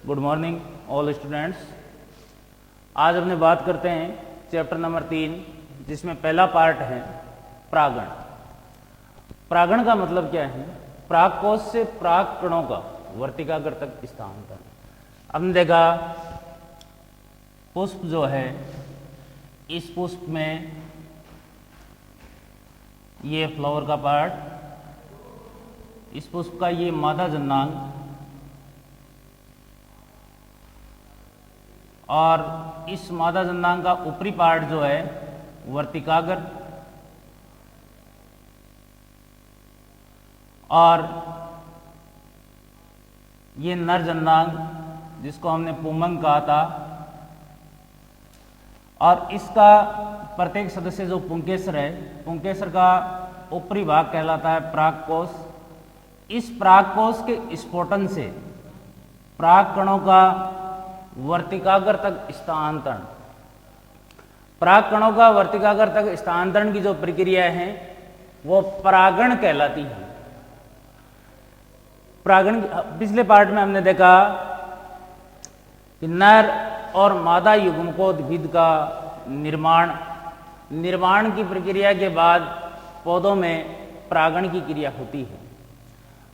Good morning all students. आज अपने बात करते हैं चैप्टर नंबर 3, जिसमें पहला पार्ट है परागण। परागण का मतलब क्या है? परागकोश से पराग कणों का वर्तिकाग्र तक स्थानांतरण। हमने देखा पुष्प जो है, इस पुष्प में ये फ्लावर का पार्ट, इस पुष्प का ये मादा जननांग और इस मादा जननांग का ऊपरी पार्ट जो है वर्तिकाग्र, और ये नर जननांग जिसको हमने पुंगंग कहा था, और इसका प्रत्येक सदस्य जो पुंकेसर है, पुंकेसर का ऊपरी भाग कहलाता है परागकोश। इस परागकोश के स्फोटन से पराग कणों का वर्तिकाग्र तक स्थानांतरण, पराग कणों का वर्तिकाग्र तक स्थानांतरण की जो प्रक्रिया है वो परागण कहलाती है। परागण पिछले पार्ट में हमने देखा कि नर और मादा युग्मकोद्भिद का निर्माण की प्रक्रिया के बाद पौधों में परागण की क्रिया होती है।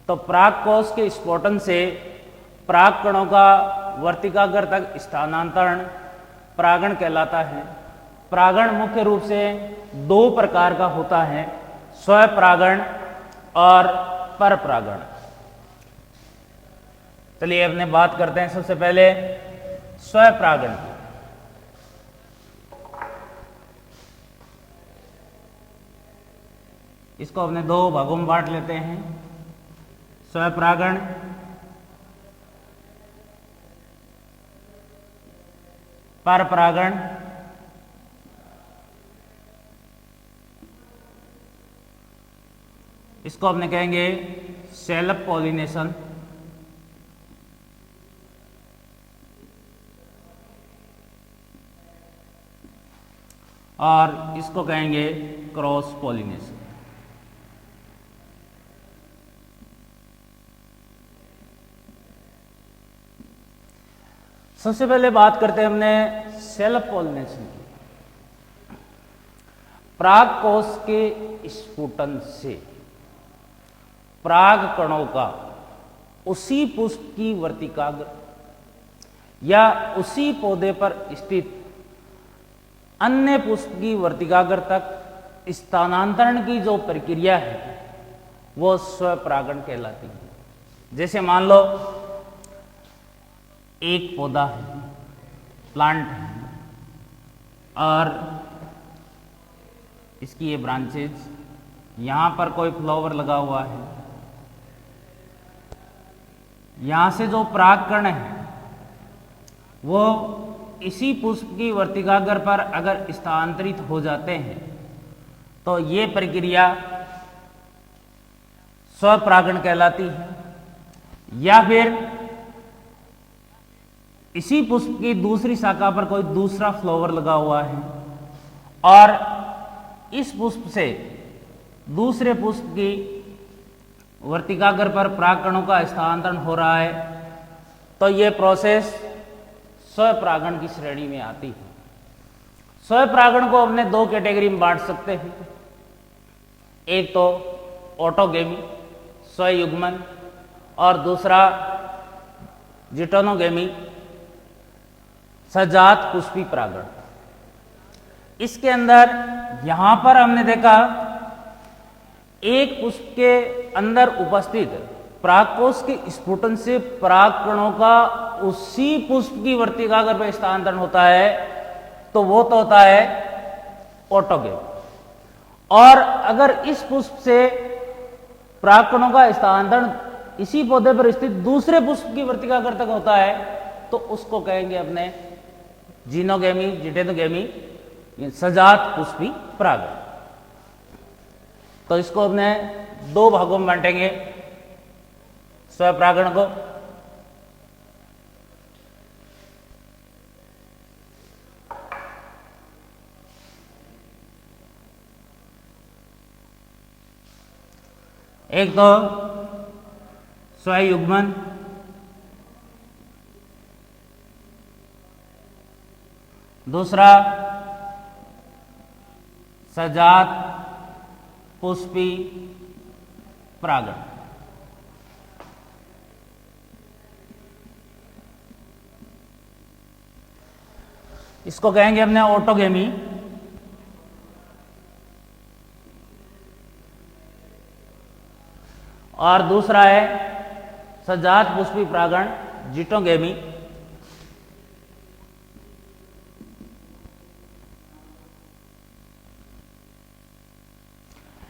तो परागकोश के स्फोटन से पराग कणों का वर्तिकाग्र तक स्थानांतरण परागण कहलाता है। परागण मुख्य रूप से दो प्रकार का होता है, स्वपरागण और परपरागण। चलिए अपने बात करते हैं सबसे पहले स्वपरागण की। इसको अपने दो भागों में बांट लेते हैं, स्वपरागण परपरागण। इसको अपने कहेंगे सेल्फ पॉलिनेशन, और इसको कहेंगे क्रॉस पॉलिनेशन। सबसे पहले बात करते हैं हमने सेल्फ पॉलिनेशन की। परागकोश के स्फुटन से पराग कणों का उसी पुष्प की वर्तिकाग्र या उसी पौधे पर स्थित अन्य पुष्प की वर्तिकाग्र तक स्थानांतरण की जो प्रक्रिया है वो स्वपरागण कहलाती है। जैसे मान लो एक पौधा है, प्लांट है, और इसकी ये ब्रांचेज, यहां पर कोई फ्लावर लगा हुआ है, यहां से जो परागकण है वो इसी पुष्प की वर्तिकाग्र पर अगर स्थानांतरित हो जाते हैं तो ये प्रक्रिया स्वपरागण कहलाती है। या फिर इसी पुष्प की दूसरी शाखा पर कोई दूसरा फ्लावर लगा हुआ है और इस पुष्प से दूसरे पुष्प की वर्तिकाग्र पर परागकणों का स्थानांतरण हो रहा है, तो यह प्रोसेस स्वपरागण की श्रेणी में आती है। स्वपरागण को अपने दो कैटेगरी में बांट सकते हैं, एक तो ऑटोगेमी स्वयुग्मन, और दूसरा जिटोनोगेमी सजात पुष्पी परागण। इसके अंदर यहां पर हमने देखा एक पुष्प के अंदर उपस्थित परागकोश के स्फुटन से पराग कणों का उसी पुष्प की वर्तिकाग्र पर स्थानांतरण होता है, तो वो तो होता है ऑटोगेम। और अगर इस पुष्प से पराग कणों का स्थानांतरण इसी पौधे पर स्थित दूसरे पुष्प की वर्तिकाग्र तक होता है तो उसको कहेंगे अपने जीनोगेमी, जिटेनोगेमी, सजात पुष्पी परागण। तो इसको अपने दो भागों में बांटेंगे स्वपरागण को। एक तो स्वयुग्मन दूसरा सजात पुष्पी परागण। इसको कहेंगे हमने ऑटोगेमी। और दूसरा है सजात पुष्पी परागण, जिटोगेमी।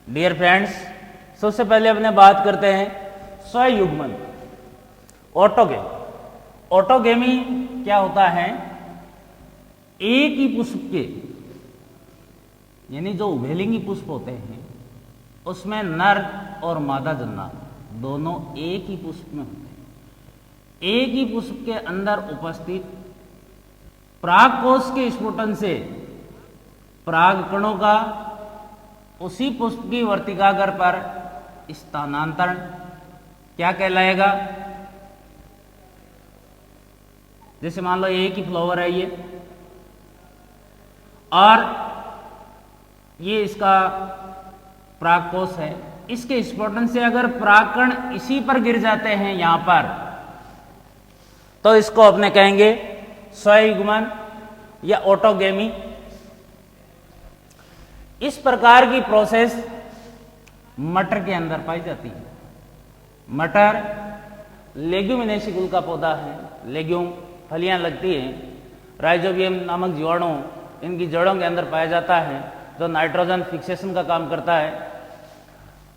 डियर फ्रेंड्स, सबसे पहले अपने बात करते हैं स्वयुग्मन, ऑटोगेमी। ऑटोगेमी क्या होता है? एक ही पुष्प के, यानी जो उभयलिंगी पुष्प होते हैं उसमें नर और मादा जन्ना दोनों एक ही पुष्प में होते हैं। एक ही पुष्प के अंदर उपस्थित परागकोश के स्फुटन से परागकणों का उसी पुष्प की वर्तिकाग्र पर स्थानांतरण क्या कहलाएगा? जैसे मान लो एक ही फ्लावर है ये, और ये इसका परागकोश है। इसके स्फुटन से अगर परागकण इसी पर गिर जाते हैं यहां पर, तो इसको अपने कहेंगे स्वयुग्मन या ऑटोगेमी। इस प्रकार की प्रोसेस मटर के अंदर पाई जाती है। मटर लेग्यूमिनेसी कुल का पौधा है, लेग्यूम फलियां लगती हैं। राइजोबियम नामक जीवाणु इनकी जड़ों के अंदर पाया जाता है, जो नाइट्रोजन फिक्सेशन का काम करता है।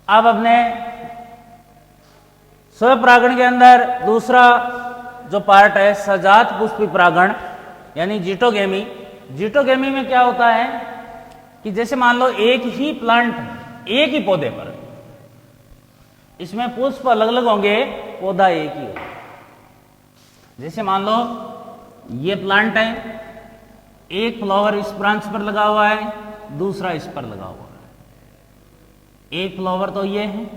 अब अपने स्वपरागण के अंदर दूसरा जो पार्ट है सजात पुष्पी परागण यानी जिटोगेमी। जिटोगेमी में क्या होता है कि जैसे मान लो एक ही प्लांट, एक ही पौधे पर, इसमें पुष्प अलग अलग होंगे, पौधा एक ही होगा। जैसे मान लो ये प्लांट है, एक फ्लावर इस ब्रांच पर लगा हुआ है, दूसरा इस पर लगा हुआ है। एक फ्लावर तो ये है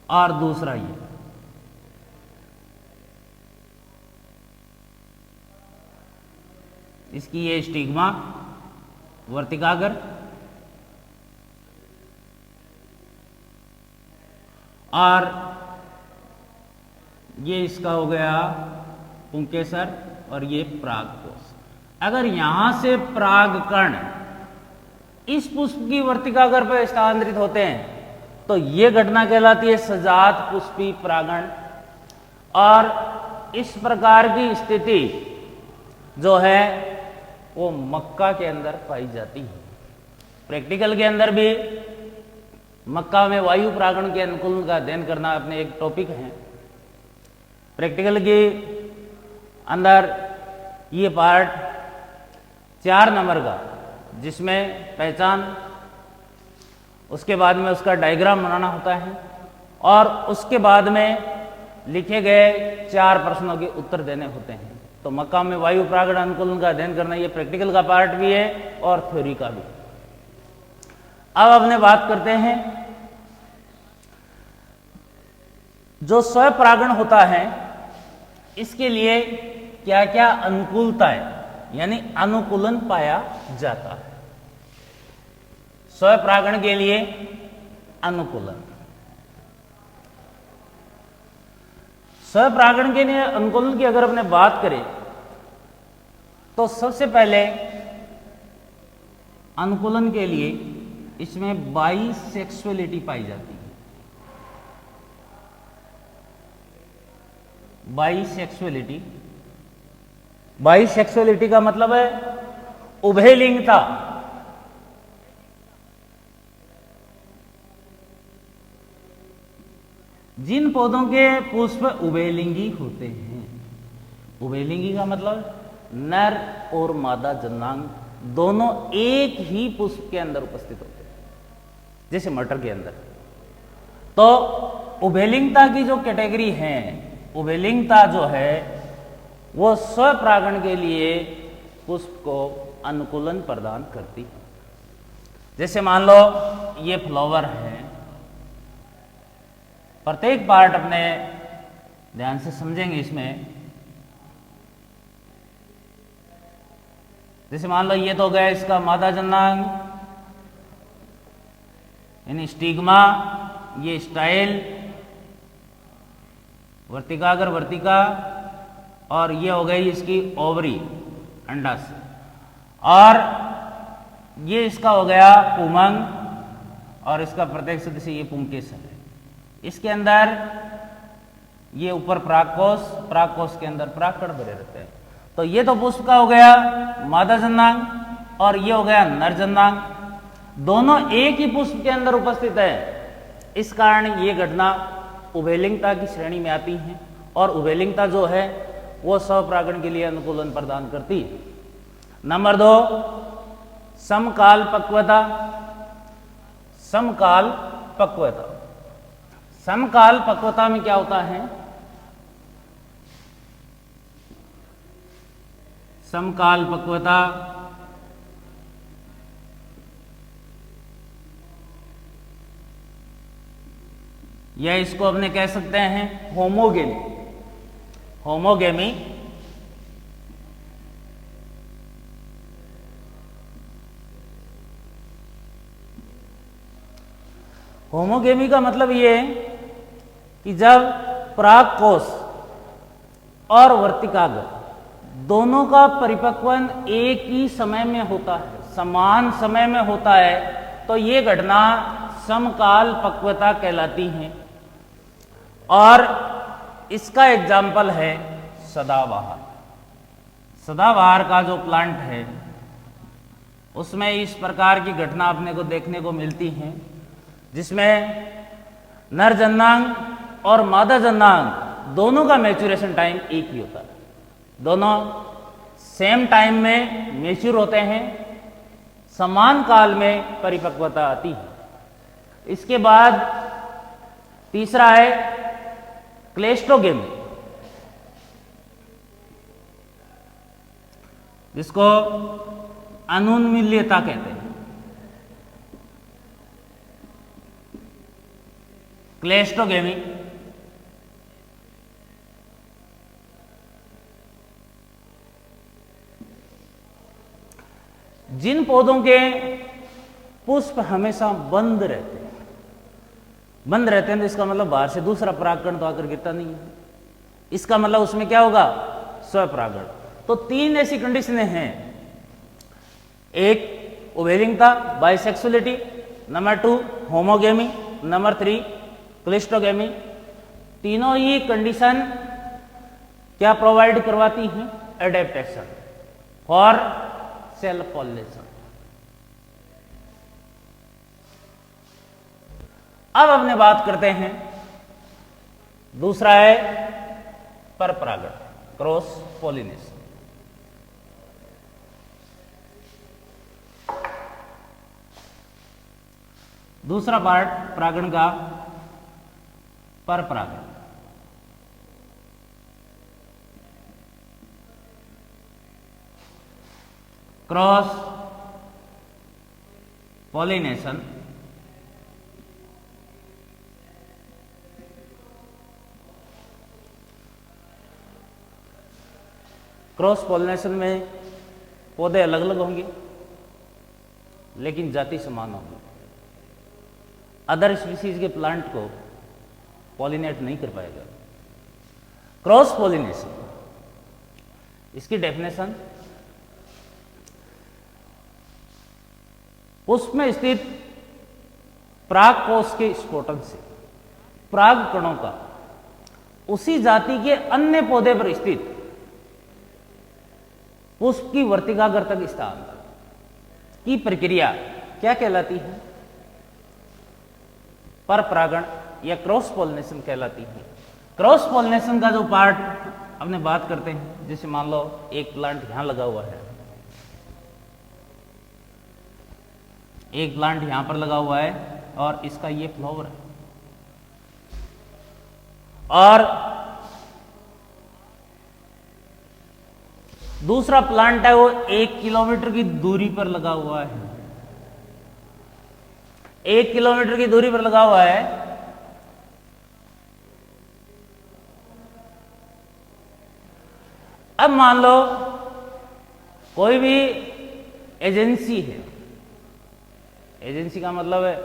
और दूसरा ये। इसकी ये स्टिग्मा वर्तिकाग्र, और ये इसका हो गया पुंकेसर, और ये परागकोश। अगर यहां से परागकण इस पुष्प की वर्तिकाग्र पर स्थानांतरित होते हैं तो यह घटना कहलाती है सजात पुष्पी परागण। और इस प्रकार की स्थिति जो है वो मक्का के अंदर पाई जाती है। प्रैक्टिकल के अंदर भी मक्का में वायु परागण के अनुकूलन का अध्ययन करना अपने एक टॉपिक है। प्रैक्टिकल के अंदर ये पार्ट 4 नंबर का, जिसमें पहचान, उसके बाद में उसका डायग्राम बनाना होता है, और उसके बाद में लिखे गए 4 प्रश्नों के उत्तर देने होते हैं। तो मक्का में वायु परागण अनुकूलन का अध्ययन करना ये प्रैक्टिकल का पार्ट भी है और थ्योरी का भी। अब अपने बात करते हैं जो स्वपरागण होता है इसके लिए क्या क्या अनुकूलताएं यानी अनुकूलन पाया जाता है। स्वपरागण के लिए अनुकूलन, स्वपरागण के लिए अनुकूलन की अगर अपने बात करें तो सबसे पहले अनुकूलन के लिए इसमें बाइसेक्सुअलिटी पाई जाती है। बाइसेक्सुअलिटी, बाइसेक्सुअलिटी का मतलब है उभयलिंगता। जिन पौधों के पुष्प उभयलिंगी होते हैं, उभयलिंगी का मतलब नर और मादा जन्नांग दोनों एक ही पुष्प के अंदर उपस्थित होते हैं, जैसे मटर के अंदर। तो उभयलिंगता की जो कैटेगरी है, उभयलिंगता जो है वो स्वपरागण के लिए पुष्प को अनुकूलन प्रदान करती है। जैसे मान लो ये फ्लावर है, प्रत्येक पार्ट अपने ध्यान से समझेंगे। इसमें जैसे मान लो ये तो हो गया इसका मादा जननांग यानी स्टिग्मा, ये स्टाइल, वर्तिकाग्र वर्तिका, और ये हो गई इसकी ओवरी अंडाशय, और ये इसका हो गया पुमंग, और इसका प्रत्येक सदस्य ये पुंकेसर है। इसके अंदर ये ऊपर परागकोश, परागकोश के अंदर परागकण भरे रहते हैं। तो ये तो पुष्प का हो गया मादा जननांग, और ये हो गया नर जननांग। दोनों एक ही पुष्प के अंदर उपस्थित है, इस कारण ये घटना उभयलिंगता की श्रेणी में आती है, और उभयलिंगता जो है वो स्वपरागण के लिए अनुकूलन प्रदान करती है। नंबर 2, समकाल पक्वता। समकाल पक्वता, समकाल पक्वता में क्या होता है? समकाल पक्वता या इसको अपने कह सकते हैं होमोगेमी। होमोगेमी होमोगेमी का मतलब ये कि जब परागकोश और वर्तिकाग्र दोनों का परिपक्वन एक ही समय में होता है, समान समय में होता है, तो ये घटना समकाल पक्वता कहलाती है। और इसका एग्जाम्पल है सदाबहार। सदाबहार का जो प्लांट है उसमें इस प्रकार की घटना अपने को देखने को मिलती है, जिसमें नर जननांग और मादा जननांग दोनों का मैच्योरेशन टाइम एक ही होता है। दोनों सेम टाइम में मैच्योर होते हैं, समान काल में परिपक्वता आती है। इसके बाद तीसरा है क्लेस्टोगेमी, जिसको अनुन्मील्यता कहते हैं। क्लेस्टोगेमी जिन पौधों के पुष्प हमेशा बंद रहते हैं, बंद रहते हैं तो इसका मतलब बाहर से दूसरा परागकण तो आकर गिरता नहीं है, इसका मतलब उसमें क्या होगा? स्वपरागण। तो 3 ऐसी कंडीशनें हैं, एक उभयलिंगता bisexuality, number 2 homogamy, number 3 cleistogamy. तीनों ही कंडीशन क्या प्रोवाइड करवाती हैं? Adaptation for self pollination. अब अपने बात करते हैं, दूसरा है परपरागण, क्रॉस पॉलिनेशन। दूसरा पार्ट परागण का परपरागण। क्रॉस पॉलिनेशन क्रॉस पॉलिनेशन में पौधे अलग अलग होंगे लेकिन जाति समान होगी। अदर स्पीसीज के प्लांट को पॉलिनेट नहीं कर पाएगा। क्रॉस पॉलिनेशन, इसकी डेफिनेशन, पुष्प में स्थित परागकोश के स्फोटन से पराग कणों का उसी जाति के अन्य पौधे पर स्थित पुष्प की वर्तिकाग्र तक स्थानांतरण की प्रक्रिया क्या कहलाती है? परपरागण या क्रॉस पॉलिनेशन कहलाती है। क्रॉस पॉलिनेशन का जो पार्ट अपने बात करते हैं, जैसे मान लो एक प्लांट यहां लगा हुआ है, एक प्लांट यहां पर लगा हुआ है और इसका ये फ्लावर है, और दूसरा प्लांट है वो 1 किलोमीटर की दूरी पर लगा हुआ है। 1 किलोमीटर की दूरी पर लगा हुआ है। अब मान लो कोई भी एजेंसी है। एजेंसी का मतलब है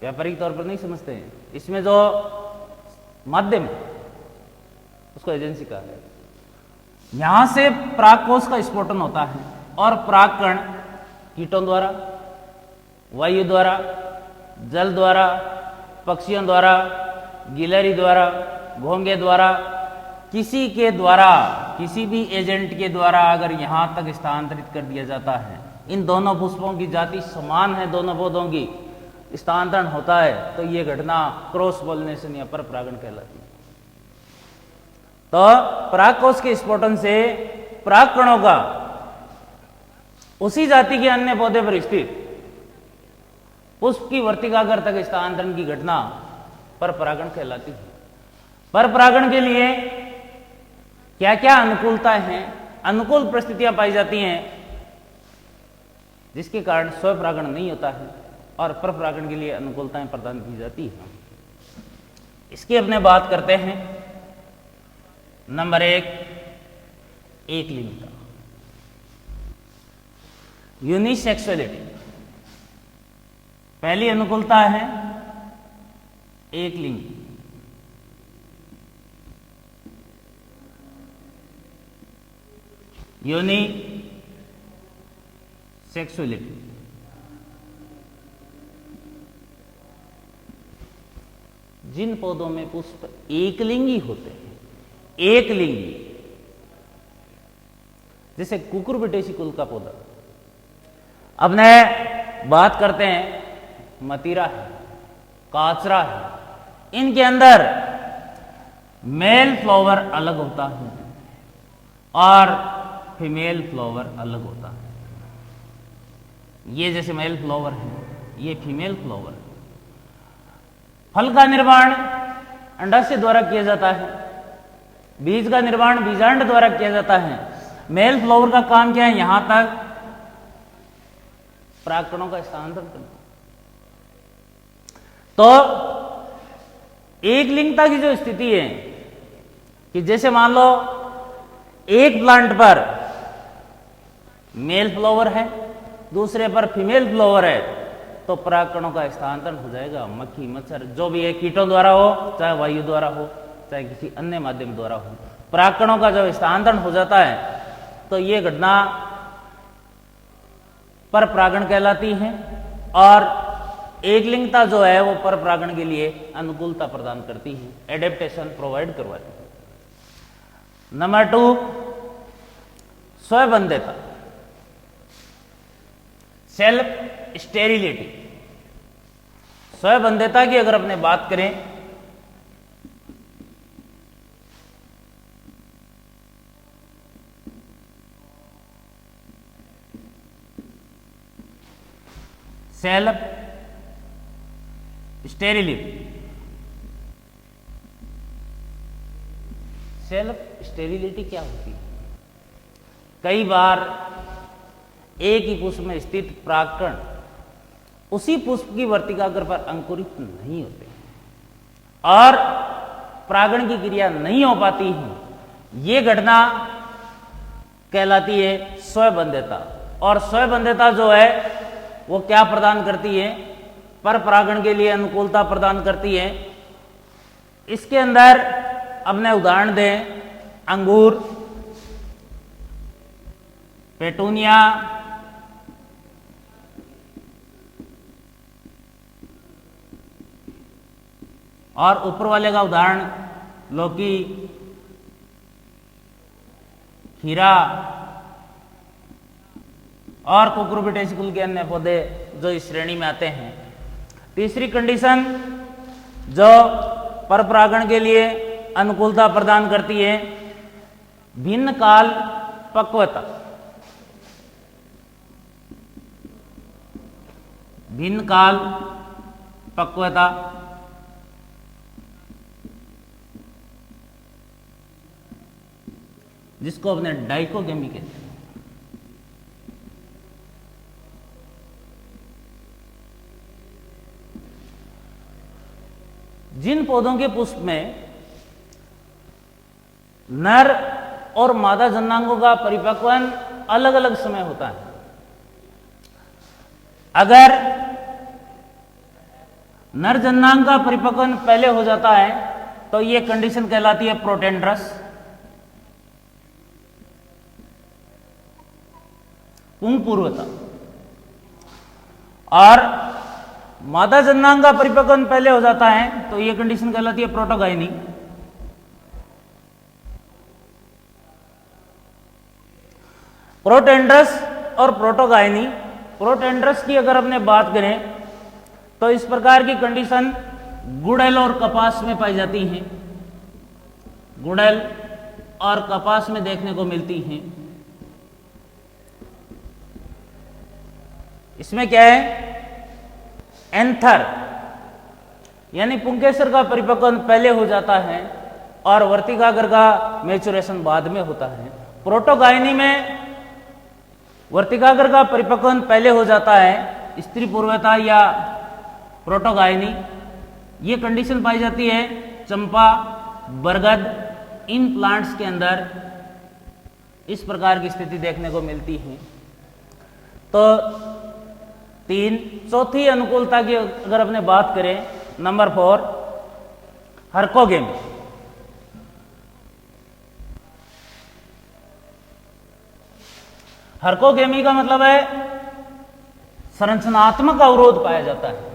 व्यापारिक तौर पर नहीं समझते हैं, इसमें जो माध्यम है उसको एजेंसी कहा है। यहां से परागकोश का स्फोटन होता है और परागकण कीटों द्वारा, वायु द्वारा, जल द्वारा, पक्षियों द्वारा, गिलहरी द्वारा, घोंगे द्वारा, किसी के द्वारा, किसी भी एजेंट के द्वारा अगर यहां तक स्थानांतरित कर दिया जाता है, इन दोनों पुष्पों की जाति समान है, दोनों पौधों की, स्थानांतरण होता है, तो यह घटना क्रॉस पॉलिनेशन या परपरागण कहलाती है। तो परागकोश के स्फोटन से परागकणों का उसी जाति के अन्य पौधे पर स्थित पुष्प की वर्तिकाग्र तक स्थानांतरण की घटना परपरागण कहलाती है। परपरागण के लिए क्या क्या अनुकूलताएं हैं, अनुकूल परिस्थितियां पाई जाती हैं जिसके कारण स्वपरागण नहीं होता है और परपरागण के लिए अनुकूलताएं प्रदान की जाती है। इसकी अपने बात करते हैं। नंबर 1, एक लिंगता, यूनिसेक्सुअलिटी। पहली अनुकूलता है एक लिंग। यूनिसेक्सुअलिटी। जिन पौधों में पुष्प एकलिंगी होते हैं, एकलिंगी, जैसे कुकुरबिटेसी कुल का पौधा। अब ने बात करते हैं मतीरा है, काचरा है, इनके अंदर मेल फ्लावर अलग होता है और फीमेल फ्लावर अलग होता है। ये जैसे मेल फ्लावर है, ये फीमेल फ्लावर है। फल का निर्माण अंडाशय द्वारा किया जाता है, बीज का निर्माण बीजांड द्वारा किया जाता है। मेल फ्लावर का काम क्या है? यहां तक परागकणों का स्थानांतरण करना। तो एक लिंगता की जो स्थिति है कि जैसे मान लो एक प्लांट पर मेल फ्लावर है, दूसरे पर फीमेल फ्लावर है, तो परागकणों का स्थानांतरण हो जाएगा। मक्खी, मच्छर, जो भी है, कीटों द्वारा हो, चाहे वायु द्वारा हो, चाहे किसी अन्य माध्यम द्वारा हो, परागकणों का जब स्थानांतरण हो जाता है तो ये घटना परपरागण कहलाती है और एकलिंगता जो है वो परपरागण के लिए अनुकूलता प्रदान करती है, एडेप्टेशन प्रोवाइड करवाती है। नंबर 2, स्वबंध्यता, सेल्फ स्टेरिलिटी। स्वबंध्यता की अगर अपने बात करें सेल्फ स्टेरिलिटी। सेल्फ स्टेरिलिटी क्या होती है? कई बार एक ही पुष्प में स्थित परागकण उसी पुष्प की वर्तिकाग्र पर अंकुरित नहीं होते और परागण की क्रिया नहीं हो पाती है। यह घटना कहलाती है स्वबंध्यता। और स्वबंध्यता जो है वो क्या प्रदान करती है? परपरागण के लिए अनुकूलता प्रदान करती है। इसके अंदर अपने उदाहरण दें, अंगूर, पेटूनिया, और ऊपर वाले का उदाहरण लौकी, खीरा और कुकुरबिटेसी कुल के अन्य पौधे जो इस श्रेणी में आते हैं। तीसरी कंडीशन जो परपरागण के लिए अनुकूलता प्रदान करती है, भिन्न काल पक्वता। भिन्न काल पक्वता जिसको अपने डाइकोगेमी कहते हैं। जिन पौधों के पुष्प में नर और मादा जननांगों का परिपक्वन अलग अलग समय होता है, अगर नर जननांग का परिपक्वन पहले हो जाता है तो ये कंडीशन कहलाती है प्रोटेंड्रस, पुंग पूर्वता। और मादा जननांग का परिपक्वन पहले हो जाता है तो ये कंडीशन कहलाती है प्रोटोगाइनी। प्रोटेंड्रस और प्रोटोगाइनी, प्रोटेंड्रस की अगर अपने बात करें तो इस प्रकार की कंडीशन गुड़ैल और कपास में पाई जाती हैं, गुड़ैल और कपास में देखने को मिलती हैं। इसमें क्या है, एंथर यानी पुंकेसर का परिपक्वन पहले हो जाता है और वर्तिकाग्र का मैच्योरेशन बाद में होता है। प्रोटोगाइनी में वर्तिकाग्र का परिपक्वन पहले हो जाता है, स्त्री पूर्वता या प्रोटोगाइनी। ये कंडीशन पाई जाती है चंपा, बरगद, इन प्लांट्स के अंदर इस प्रकार की स्थिति देखने को मिलती है। तो चौथी अनुकूलता की अगर अपने बात करें, नंबर 4 हर्कोगेमी। हर्कोगेमी का मतलब है संरचनात्मक अवरोध पाया जाता है।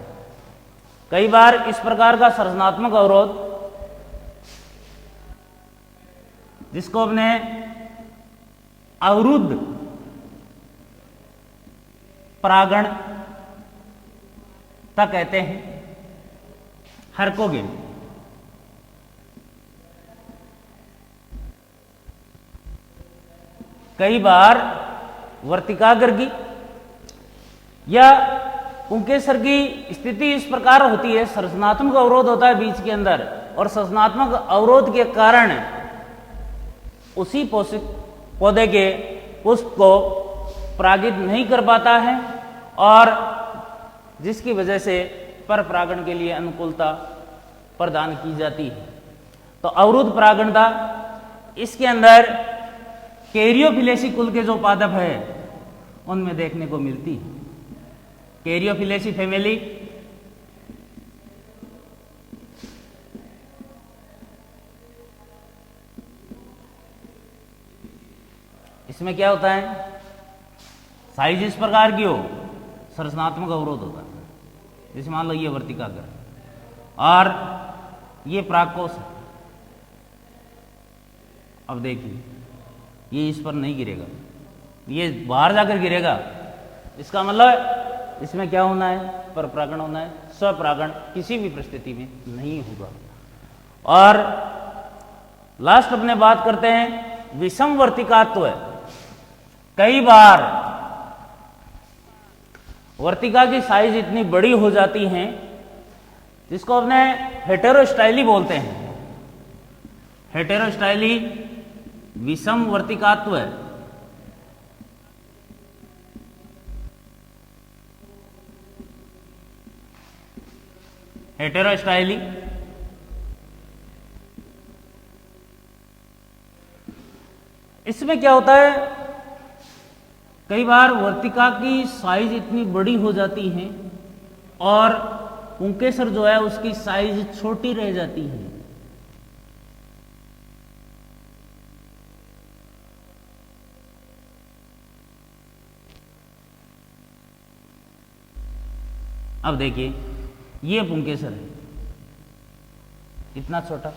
कई बार इस प्रकार का संरचनात्मक अवरोध, जिसको अपने अवरुद्ध परागणता कहते हैं, हर्कोगेमी। कई बार वर्तिकाग्र की या पुंकेसर की स्थिति इस प्रकार होती है, संरचनात्मक अवरोध होता है बीज के अंदर और संरचनात्मक अवरोध के कारण उसी पौधे के पुष्प को परागित नहीं कर पाता है और जिसकी वजह से पर परागण के लिए अनुकूलता प्रदान की जाती है। तो अवरुद्ध परागणता, इसके अंदर कैरियोफिलेसी कुल के जो पादप है उनमें देखने को मिलती है। कैरियोफिलेसी फैमिली इसमें क्या होता है, साइज इस प्रकार की हो, संरचनात्मक अवरोध होता है। जैसे मान लो ये वर्तिकाग्र और ये परागकोश है। अब देखिए ये इस पर नहीं गिरेगा, ये बाहर जाकर गिरेगा। इसका मतलब इसमें क्या होना है, पर परागण होना है। स्वपरागण किसी भी परिस्थिति में नहीं होगा। और लास्ट अपने बात करते हैं विषम वर्तिकात्व। कई बार वर्तिका की साइज इतनी बड़ी हो जाती है जिसको अपने हेटेरोस्टाइली बोलते हैं। हेटेरोस्टाइली विषम वर्तिकात्व है। हेटेरोस्टाइली इसमें क्या होता है, कई बार वर्तिका की साइज इतनी बड़ी हो जाती है और पुंकेसर जो है उसकी साइज छोटी रह जाती है। अब देखिए ये पुंकेसर है, इतना छोटा।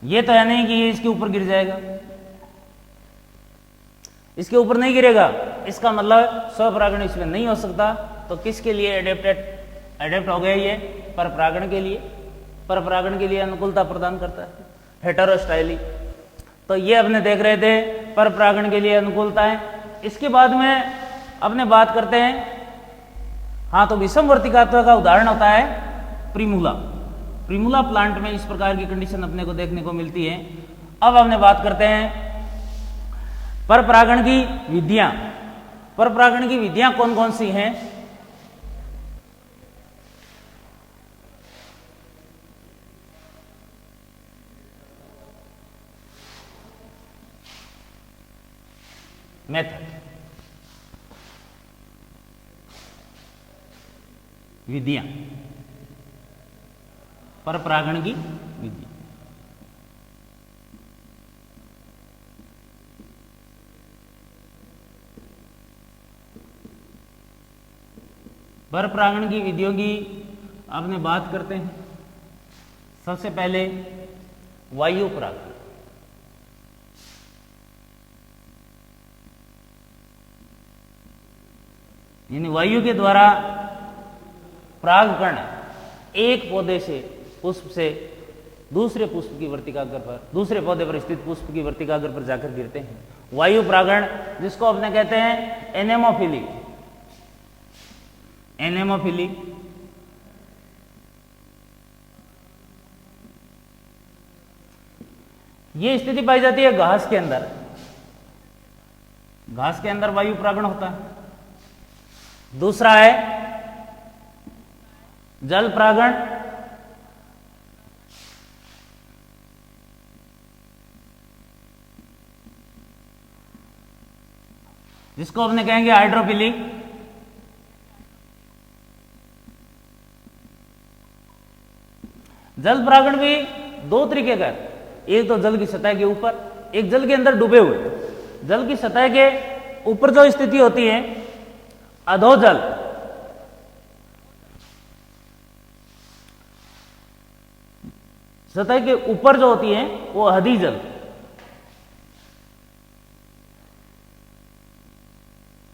ये तो है नहीं कि ये इसके ऊपर गिर जाएगा, इसके ऊपर नहीं गिरेगा। इसका मतलब स्वपरागण इसमें नहीं हो सकता। तो किसके लिए एडेप्ट हो गया ये, पर परागण के लिए। पर परागण के लिए अनुकूलता प्रदान करता है हेटेरोस्टाइली। तो ये अपने देख रहे थे पर परागण के लिए अनुकूलता है। इसके बाद में अपने बात करते हैं, हाँ, तो विषम वर्तिकात्व का उदाहरण होता है प्रिमूला। प्रिमूला प्लांट में इस प्रकार की कंडीशन अपने को देखने को मिलती है। अब हमने बात करते हैं पर परागण की विधियां। पर परागण की विधियां कौन कौन सी हैं? मेथड। विधियां, परपरागण की विधि। परपरागण की विधियों की आपने बात करते हैं। सबसे पहले वायु परागण। यानी वायु के द्वारा परागकण एक पौधे से, पुष्प से दूसरे पुष्प की वर्तिकाग्र पर, दूसरे पौधे पर स्थित पुष्प की वर्तिकाग्र पर जाकर गिरते हैं। वायु परागण, जिसको अपने कहते हैं एनेमोफिली। एनेमोफिली ये स्थिति पाई जाती है घास के अंदर। घास के अंदर वायु परागण होता है। दूसरा है जल परागण। जिसको अपने कहेंगे हाइड्रोफिली। जल परागण भी दो तरीके का, एक तो जल की सतह के ऊपर, एक जल के अंदर डूबे हुए। जल की सतह के ऊपर जो स्थिति होती है अधोजल, सतह के ऊपर जो होती है वो अधीजल,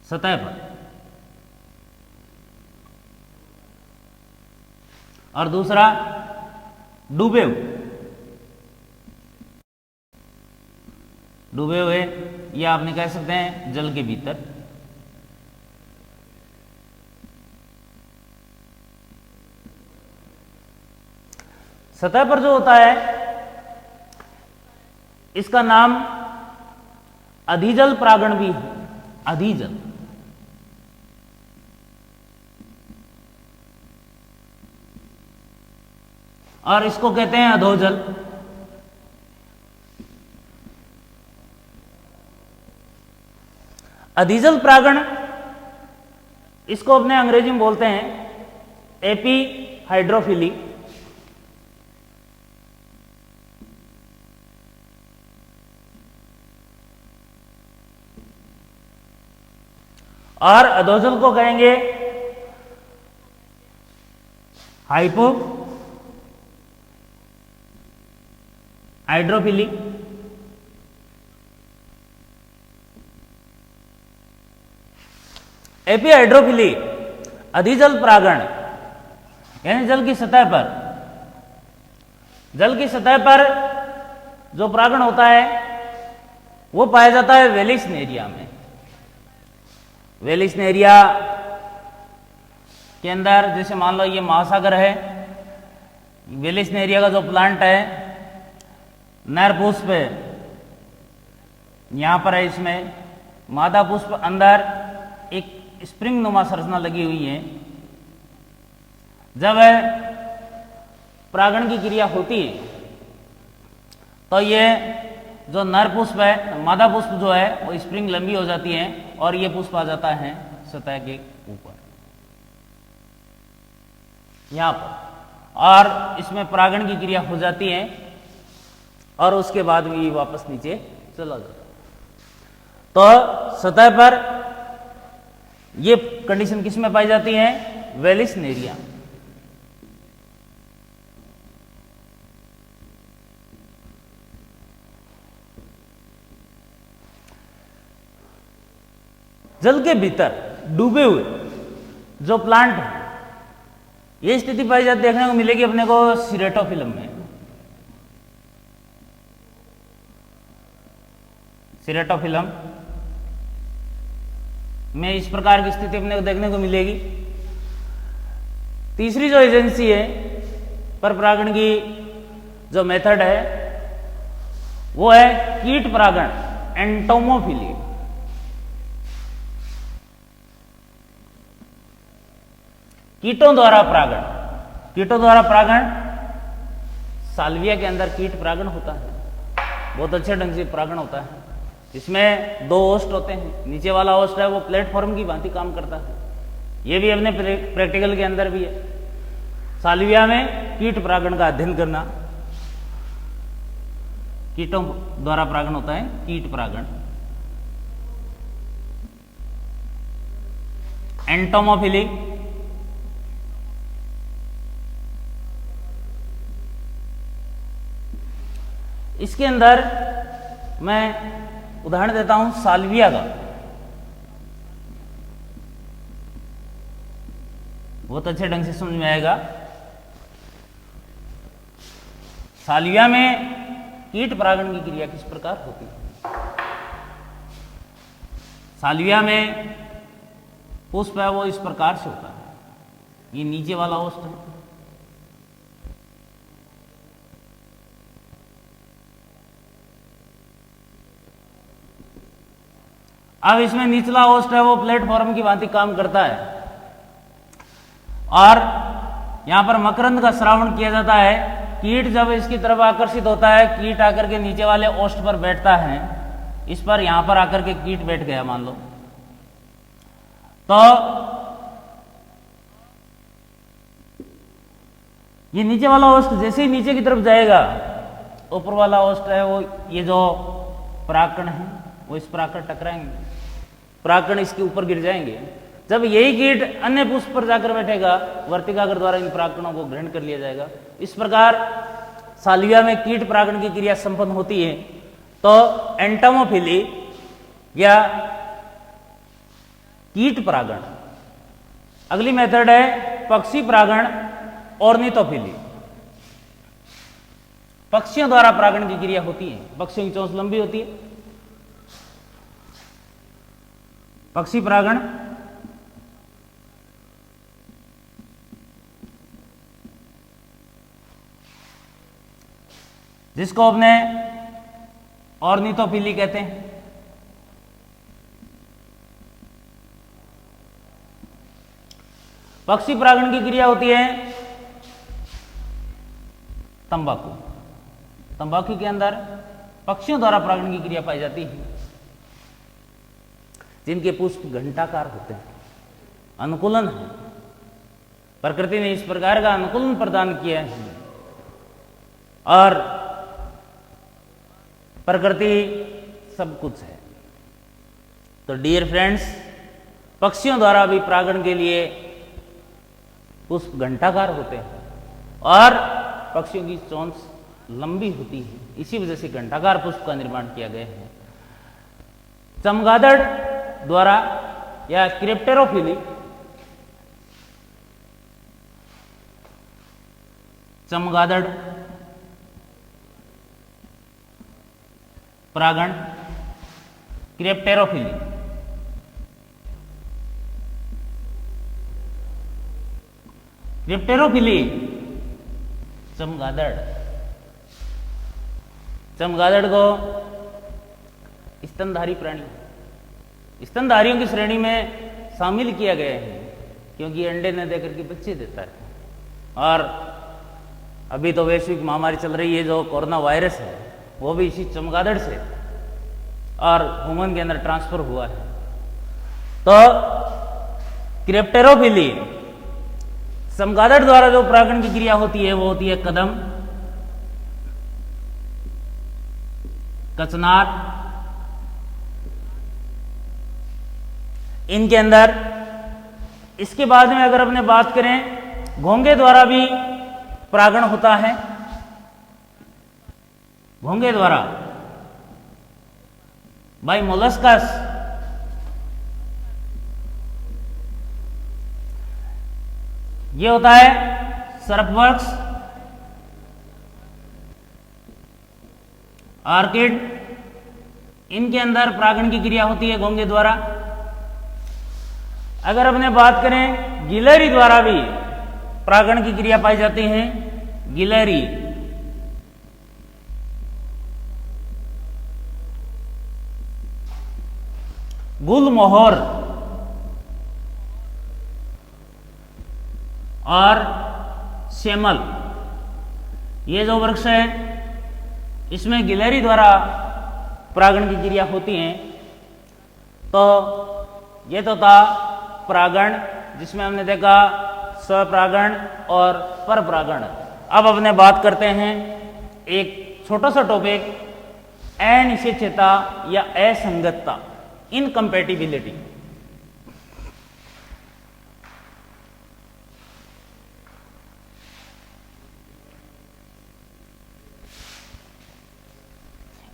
सतह पर, और दूसरा डूबे हुए। डूबे हुए या आपने कह सकते हैं जल के भीतर। सतह पर जो होता है इसका नाम अधिजल परागण भी है। अधिजल, और इसको कहते हैं अधोजल। अधिजल परागण, इसको अपने अंग्रेजी में बोलते हैं एपी हाइड्रोफिली। और अधोजल को कहेंगे हाइपो हाइड्रोफिली। एपी हाइड्रोफिली अधिजल परागण, यानी जल की सतह पर, जल की सतह पर जो परागण होता है वो पाया जाता है वेलिस्नेरिया में। वेलिस्नेरिया के अंदर, जैसे मान लो ये महासागर है, वेलिस्नेरिया का जो प्लांट है नर पुष्प यहां पर है, इसमें मादा पुष्प अंदर एक स्प्रिंग नुमा संरचना लगी हुई है। जब परागण की क्रिया होती है तो ये जो नर पुष्प है, मादा पुष्प जो है वो स्प्रिंग लंबी हो जाती है और ये पुष्प आ जाता है सतह के ऊपर यहां पर, और इसमें परागण की क्रिया हो जाती है और उसके बाद भी वापस नीचे चला जाता है। तो सतह पर ये कंडीशन किस में पाई जाती है? वेलिस्नेरिया। जल के भीतर डूबे हुए जो प्लांट है, ये स्थिति पाई जाती देखने को मिलेगी अपने को सिरेटोफिलम में। सिरेटोफिलम में इस प्रकार की स्थिति अपने को देखने को मिलेगी। तीसरी जो एजेंसी है पर परागण की जो मेथड है वो है कीट परागण, एंटोमोफिली। कीटों द्वारा परागण, कीटों द्वारा परागण, साल्विया के अंदर कीट परागण होता है, बहुत अच्छे ढंग से परागण होता है। इसमें दो होस्ट होते हैं, नीचे वाला होस्ट है वो प्लेटफॉर्म की भांति काम करता है, ये भी अपने प्रैक्टिकल के अंदर भी है। साल्विया में कीट परागण का अध्ययन करना, कीटों द्वारा परागण होता है कीट परागण। एंटोमोफिली, इसके अंदर मैं उदाहरण देता हूं साल्विया का। बहुत अच्छे ढंग से समझ में आएगा। साल्विया में कीट परागण की क्रिया किस प्रकार होती है। साल्विया में पुष्प है वो इस प्रकार से होता है। ये नीचे वाला ओस्ट है, अब इसमें निचला ओस्ट है वो प्लेटफॉर्म की भांति काम करता है और यहां पर मकरंद का श्रावण किया जाता है। कीट जब इसकी तरफ आकर्षित होता है, कीट आकर के नीचे वाले ओस्ट पर बैठता है, इस पर यहां पर आकर के कीट बैठ गया मान लो, तो ये नीचे वाला ओस्ट जैसे ही नीचे की तरफ जाएगा, ऊपर वाला ओस्ट है वो ये जो परागकण है वो इस परागकण टकराएंगे, परागकण इसके ऊपर गिर जाएंगे। जब यही कीट अन्य पुष्प पर जाकर बैठेगा, वर्तिकाग्र द्वारा इन परागकणों को ग्रहण कर लिया जाएगा। इस प्रकार साल्विया में कीट परागण की क्रिया संपन्न होती है। तो एंटोमोफिली या कीट परागण। अगली मेथड है पक्षी परागण, ऑर्निथोफिली। पक्षियों द्वारा परागण की क्रिया होती है। पक्षियों की चोंच लंबी होती है। पक्षी परागण जिसको अपने ऑर्निथोफिली कहते हैं। पक्षी परागण की क्रिया होती है तंबाकू। तंबाकू के अंदर पक्षियों द्वारा परागण की क्रिया पाई जाती है, जिनके पुष्प घंटाकार होते हैं। अनुकूलन है, प्रकृति ने इस प्रकार का अनुकूलन प्रदान किया है और प्रकृति सब कुछ है। तो डियर फ्रेंड्स, पक्षियों द्वारा भी परागण के लिए पुष्प घंटाकार होते हैं और पक्षियों की चोंच लंबी होती है, इसी वजह से घंटाकार पुष्प का निर्माण किया गया है। चमगादड़ द्वारा या क्रिप्टेरोफिली, चमगादड़ परागण, क्रिप्टेरोफिली। क्रिप्टेरोफिली चमगादड़, चमगादड़ को स्तनधारी प्राणी, स्तनधारियों की श्रेणी में शामिल किया गया है, क्योंकि अंडे न देकर के बच्चे देता है। और अभी तो वैश्विक महामारी चल रही है, जो कोरोना वायरस है, वो भी इसी चमगादड़ से और ह्यूमन के अंदर ट्रांसफर हुआ है। तो क्रिप्टेरोफिली, चमगादड़ द्वारा जो परागण की क्रिया होती है वो होती है कदम, कचनार। इनके अंदर इसके बाद में अगर अपने बात करें, घोंगे द्वारा भी परागण होता है। घोंगे द्वारा बाय मोलस्कस, ये होता है सर्पवर्क्स, ऑर्किड। इनके अंदर परागण की क्रिया होती है घोंगे द्वारा। अगर अपने बात करें, गिलहरी द्वारा भी परागण की क्रिया पाई जाती है। गिलहरी, गुलमोहर और श्यामल, ये जो वृक्ष है इसमें गिलहरी द्वारा परागण की क्रिया होती है। तो ये तो था परागण जिसमें हमने देखा स्वपरागण और परपरागण। अब अपने बात करते हैं एक छोटा सा टॉपिक, अनिश्चितता या असंगतता, इनकम्पैटिबिलिटी।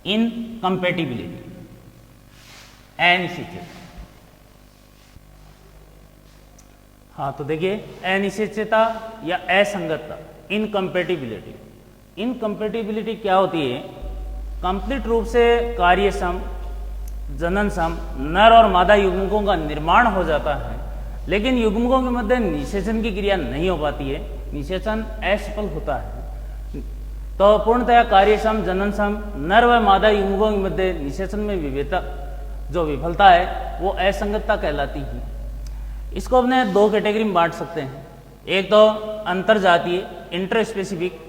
इनकम्पैटिबिलिटी, अनिश्चितता। हाँ, तो देखिए अनिश्चितता या असंगतता, इनकम्पैटिबिलिटी। इनकम्पैटिबिलिटी क्या होती है? कंप्लीट रूप से कार्यक्षम जननक्षम नर और मादा युग्मकों का निर्माण हो जाता है, लेकिन युग्मकों के मध्य निषेचन की क्रिया नहीं हो पाती है, निषेचन असफल होता है। तो पूर्णतया कार्यक्षम जननक्षम नर व मादा युग्मकों के मध्य निषेचन में जो विफलता है वो असंगतता कहलाती है। इसको अपने दो कैटेगरी में बांट सकते हैं, एक तो अंतरजातीय इंटरस्पेसिफिक,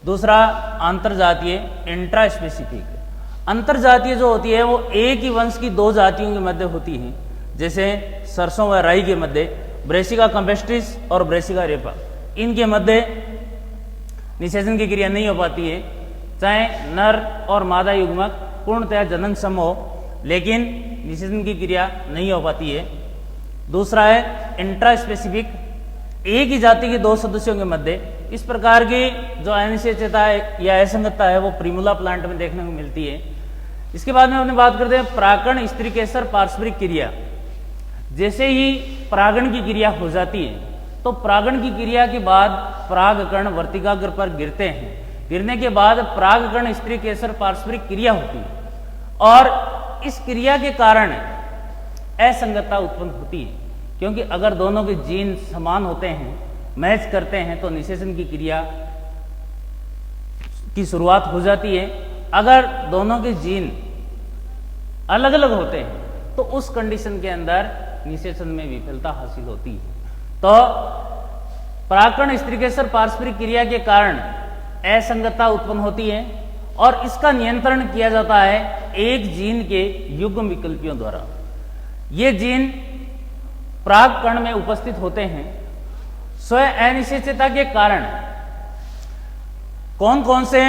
दूसरा अंतरजातीय इंट्रास्पेसिफिक। अंतरजातीय जो होती है वो एक ही वंश की दो जातियों के मध्य होती है, जैसे सरसों व राई के मध्य ब्रेसिका कंपेस्ट्रिस और ब्रेसिका रेपा, इनके मध्य निषेचन की क्रिया नहीं हो पाती है, चाहे नर और मादा युग्मक पूर्णतया जननक्षम हो, लेकिन निषेचन की क्रिया नहीं हो पाती है। दूसरा है इंट्रास्पेसिफिक, एक ही जाति के दो सदस्यों के मध्य। इस प्रकार की जो अनिश्चितता है या असंगतता है वो प्रिमुला प्लांट में देखने को मिलती है। इसके बाद में अपने बात करते हैं परागण स्त्रीकेसर पारस्परिक क्रिया। जैसे ही परागण की क्रिया हो जाती है तो परागण की क्रिया के बाद परागकण वर्तिकाग्र पर गिरते हैं, गिरने के बाद परागकण स्त्रीकेसर पारस्परिक क्रिया होती है और इस क्रिया के कारण असंगतता उत्पन्न होती है, क्योंकि अगर दोनों के जीन समान होते हैं, मैच करते हैं, तो निषेचन की क्रिया की शुरुआत हो जाती है। अगर दोनों के जीन अलग अलग होते हैं तो उस कंडीशन के अंदर निषेचन में विफलता हासिल होती है। तो परागकण स्त्रीकेसर पारस्परिक क्रिया के कारण असंगतता उत्पन्न होती है और इसका नियंत्रण किया जाता है एक जीन के युग्म विकल्पियों द्वारा। ये जीन परागकण में उपस्थित होते हैं। स्वयं अनिश्चितता के कारण कौन कौन से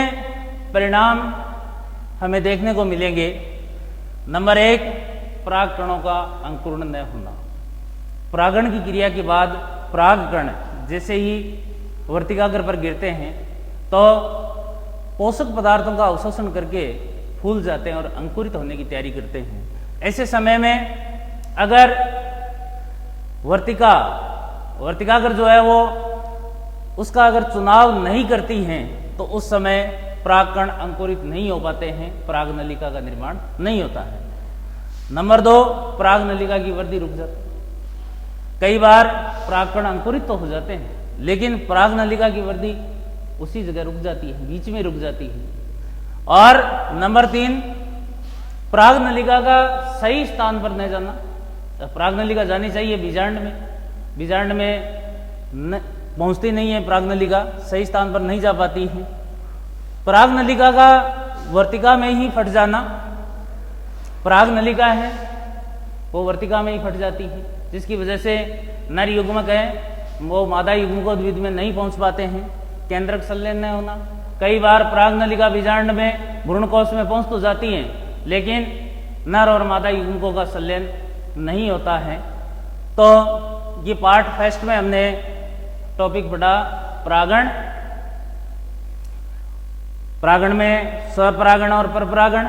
परिणाम हमें देखने को मिलेंगे? नंबर एक, परागकणों का अंकुरण न होना। परागण की क्रिया के बाद परागकण जैसे ही वर्तिकाग्र पर गिरते हैं तो पोषक पदार्थों का अवशोषण करके फूल जाते हैं और अंकुरित होने की तैयारी करते हैं। ऐसे समय में अगर वर्तिकाग्र जो है वो उसका अगर चुनाव नहीं करती हैं तो उस समय परागकण अंकुरित नहीं हो पाते हैं, परागनलिका का निर्माण नहीं होता है। नंबर दो, परागनलिका की वृद्धि रुक जाती है। कई बार परागकण अंकुरित तो हो जाते हैं लेकिन परागनलिका की वृद्धि उसी जगह रुक जाती है, बीच में रुक जाती है। और नंबर तीन, परागनलिका का सही स्थान पर न जाना। परागनलिका जानी चाहिए बीजांड में, बीजांड में पहुंचती नहीं है परागनलिका, सही स्थान पर नहीं जा पाती है। परागनलिका का वर्तिका में ही फट जाना, परागनलिका है वो वर्तिका में ही फट जाती है, जिसकी वजह से नर युग्मक है वो मादा युग्मकोद्भिद में नहीं पहुंच पाते हैं, केंद्रक संलयन न होना। कई बार परागनलिका बीजांड में भ्रूणकोश में पहुंच तो जाती हैं लेकिन नर और मादा युग्मकों का संलयन नहीं होता है। तो ये पार्ट फर्स्ट में हमने टॉपिक पढ़ा परागण, परागण में स्वपरागण और परपरागण,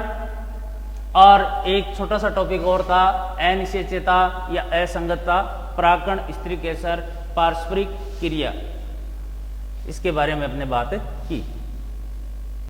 और एक छोटा सा टॉपिक और था अनिश्चितता या असंगतता, परागकण स्त्रीकेसर पारस्परिक क्रिया, इसके बारे में अपने बात की।